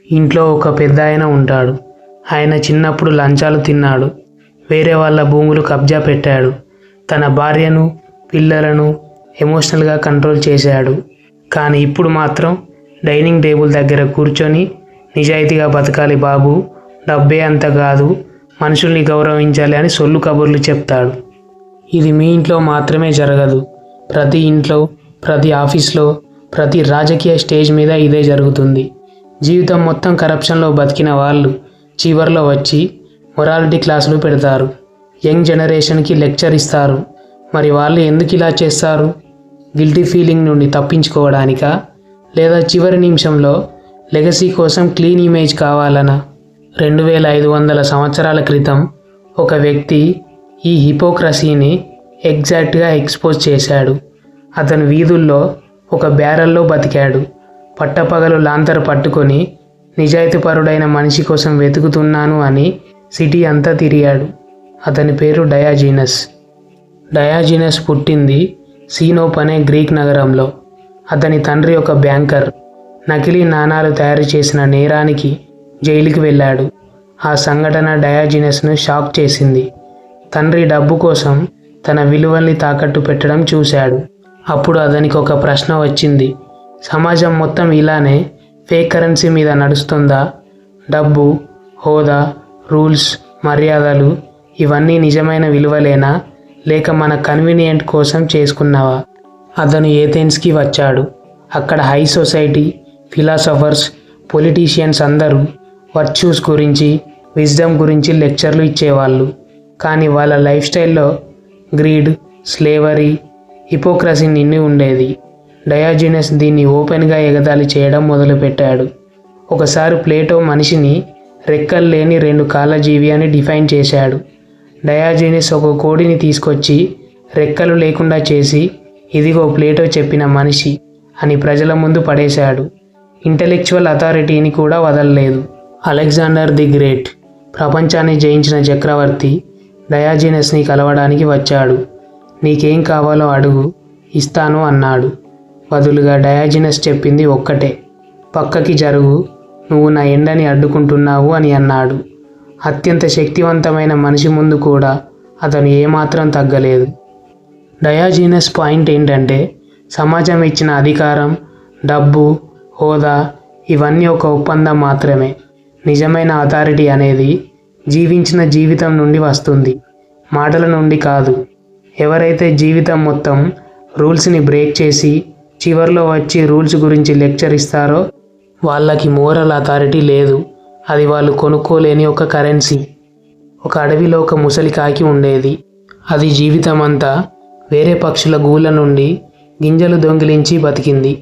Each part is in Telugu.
ఇంట్లో ఒక పెద్దాయన ఉంటాడు. ఆయన చిన్నప్పుడు లంచాలు తిన్నాడు. వేరే వాళ్ళ భూములు కబ్జా పెట్టాడు. తన భార్యను, పిల్లలను ఎమోషనల్గా కంట్రోల్ చేశాడు. కానీ ఇప్పుడు మాత్రం డైనింగ్ టేబుల్ దగ్గర కూర్చొని నిజాయితీగా బతకాలి బాబు, డబ్బే అంత కాదు, మనుషుల్ని గౌరవించాలి అని సొల్లు కబుర్లు చెప్తాడు. ఇది మీ ఇంట్లో మాత్రమే జరగదు. ప్రతి ఇంట్లో, ప్రతి ఆఫీస్లో, ప్రతి రాజకీయ స్టేజ్ మీద ఇదే జరుగుతుంది. జీవితం మొత్తం కరప్షన్లో బతికిన వాళ్ళు చివర్లో వచ్చి మొరాలిటీ క్లాసులు పెడతారు. యంగ్ జనరేషన్కి లెక్చర్ ఇస్తారు. మరి వాళ్ళు ఎందుకు ఇలా చేస్తారు? గిల్టీ ఫీలింగ్ నుండి తప్పించుకోవడానికా, లేదా చివరి నిమిషంలో లెగసీ కోసం క్లీన్ ఇమేజ్ కావాలనా? 2500 సంవత్సరాల క్రితం ఒక వ్యక్తి ఈ హిపోక్రసీని ఎగ్జాక్ట్గా ఎక్స్పోజ్ చేశాడు. అతను వీధుల్లో ఒక బ్యారల్లో బతికాడు. పట్టపగలు లాంతర్ పట్టుకొని నిజాయితీపరుడైన మనిషి కోసం వెతుకుతున్నాను అని సిటీ అంతా తిరిగాడు. అతని పేరు డయాజినస్. డయాజినస్ పుట్టింది సీనోప్ అనే గ్రీక్ నగరంలో. అతని తండ్రి ఒక బ్యాంకర్. నకిలీ నాణాలు తయారు చేసిన నేరానికి జైలుకి వెళ్ళాడు. ఆ సంఘటన డయాజినస్ను షాక్ చేసింది. తండ్రి డబ్బు కోసం తన విలువల్ని తాకట్టు పెట్టడం చూశాడు. అప్పుడు అతనికి ఒక ప్రశ్న వచ్చింది. సమాజం మొత్తం ఇలానే ఫేక్ కరెన్సీ మీద నడుస్తుందా? డబ్బు, హోదా, రూల్స్, మర్యాదలు ఇవన్నీ నిజమైన విలువలేనా, లేక మన కన్వీనియంట్ కోసం చేసుకున్నావా? అతను ఏథెన్స్కి వచ్చాడు. అక్కడ హై సొసైటీ, ఫిలాసఫర్స్, పొలిటీషియన్స్ అందరూ వర్చ్యూస్ గురించి, విజ్డమ్ గురించి లెక్చర్లు ఇచ్చేవాళ్ళు. కానీ వాళ్ళ లైఫ్ స్టైల్లో గ్రీడ్, స్లేవరీ, హిపోక్రసీ నిండి ఉండేది. డయాజినస్ దీన్ని ఓపెన్గా ఎగతాళి చేయడం మొదలుపెట్టాడు. ఒకసారి ప్లేటో మనిషిని రెక్కలు లేని 2 కాళ్ళ జీవి అని డిఫైన్ చేశాడు. డయాజినస్ ఒక కోడిని తీసుకొచ్చి రెక్కలు లేకుండా చేసి, ఇదిగో ప్లేటో చెప్పిన మనిషి అని ప్రజల ముందు పడేశాడు. ఇంటెలెక్చువల్ అథారిటీని కూడా వదలలేదు. అలెగ్జాండర్ ది గ్రేట్, ప్రపంచాన్ని జయించిన చక్రవర్తి, డయాజినస్ని కలవడానికి వచ్చాడు. నీకేం కావాలో అడుగు, ఇస్తాను అన్నాడు. బదులుగా డయాజినస్ చెప్పింది ఒక్కటే, పక్కకి జరుగు, నువ్వు నా ఎండని అడ్డుకుంటున్నావు అని అన్నాడు. అత్యంత శక్తివంతమైన మనిషి ముందు కూడా అతను ఏమాత్రం తగ్గలేదు. డయాజినస్ పాయింట్ ఏంటంటే, సమాజం ఇచ్చిన అధికారం, డబ్బు, హోదా ఇవన్నీ ఒక ఒప్పందం మాత్రమే. నిజమైన అథారిటీ అనేది జీవించిన జీవితం నుండి వస్తుంది, మాటల నుండి కాదు. ఎవరైతే జీవితం మొత్తం రూల్స్ని బ్రేక్ చేసి చివర్లో వచ్చి రూల్స్ గురించి లెక్చర్ ఇస్తారో వాళ్ళకి మోరల్ అథారిటీ లేదు. అది వాళ్ళు కొనుక్కోలేని ఒక కరెన్సీ. ఒక అడవిలో ఒక ముసలి కాకి ఉండేది. అది జీవితం అంతా వేరే పక్షుల గూళ్ళ నుండి గింజలు దొంగిలించి బతికింది.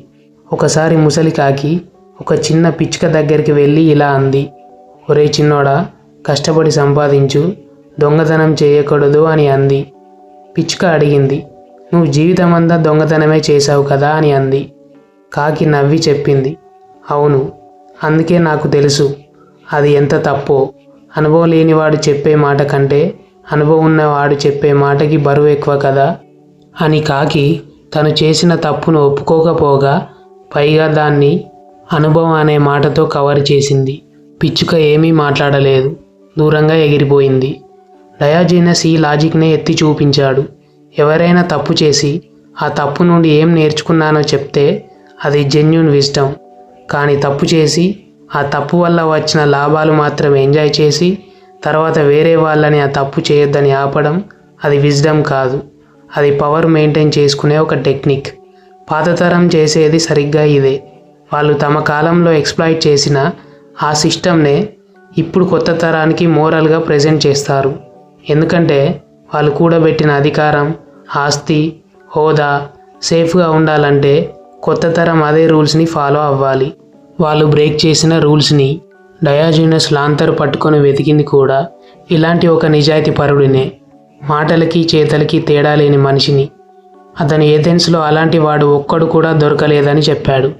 ఒకసారి ముసలి కాకి ఒక చిన్న పిచ్చుక దగ్గరికి వెళ్ళి ఇలా అంది, ఒరే చిన్నోడా, కష్టపడి సంపాదించు, దొంగతనం చేయకూడదు అని అంది. పిచ్చుక అడిగింది, నువ్వు జీవితమంతా దొంగతనమే చేశావు కదా అని అంది. కాకి నవ్వి చెప్పింది, అవును, అందుకే నాకు తెలుసు అది ఎంత తప్పో. అనుభవం లేనివాడు చెప్పే మాట కంటే అనుభవం ఉన్నవాడు చెప్పే మాటకి బరువు ఎక్కువ కదా అని కాకి తను చేసిన తప్పును ఒప్పుకోకపోగా పైగా దాన్ని అనుభవం అనే మాటతో కవర్ చేసింది. పిచ్చుక ఏమీ మాట్లాడలేదు, దూరంగా ఎగిరిపోయింది. డయాజినస్ ఈ లాజిక్నే ఎత్తి చూపించాడు. ఎవరైనా తప్పు చేసి ఆ తప్పు నుండి ఏం నేర్చుకున్నానో చెప్తే అది జెన్యూన్ విజ్డమ్. కానీ తప్పు చేసి ఆ తప్పు వల్ల వచ్చిన లాభాలు మాత్రం ఎంజాయ్ చేసి తర్వాత వేరే వాళ్ళని ఆ తప్పు చేయొద్దని ఆపడం అది విజ్డమ్ కాదు. అది పవర్ మెయింటైన్ చేసుకునే ఒక టెక్నిక్. పాతతరం చేసేది సరిగ్గా ఇదే. వాళ్ళు తమ కాలంలో ఎక్స్ప్లాయిట్ చేసిన ఆ సిస్టమ్నే ఇప్పుడు కొత్త తరానికి మోరల్గా ప్రజెంట్ చేస్తారు. ఎందుకంటే వాళ్ళు కూడబెట్టిన అధికారం, ఆస్తి, హోదా సేఫ్గా ఉండాలంటే కొత్త తరం అదే రూల్స్ని ఫాలో అవ్వాలి. వాళ్ళు బ్రేక్ చేసిన రూల్స్ని డయాజినస్ లాంతర్ పట్టుకొని వెతికింది కూడా ఇలాంటి ఒక నిజాయితీ పరుడినే, మాటలకి చేతలకి తేడా లేని మనిషిని. అతని ఏథెన్స్లో అలాంటి వాడు ఒక్కడు కూడా దొరకలేదని చెప్పాడు.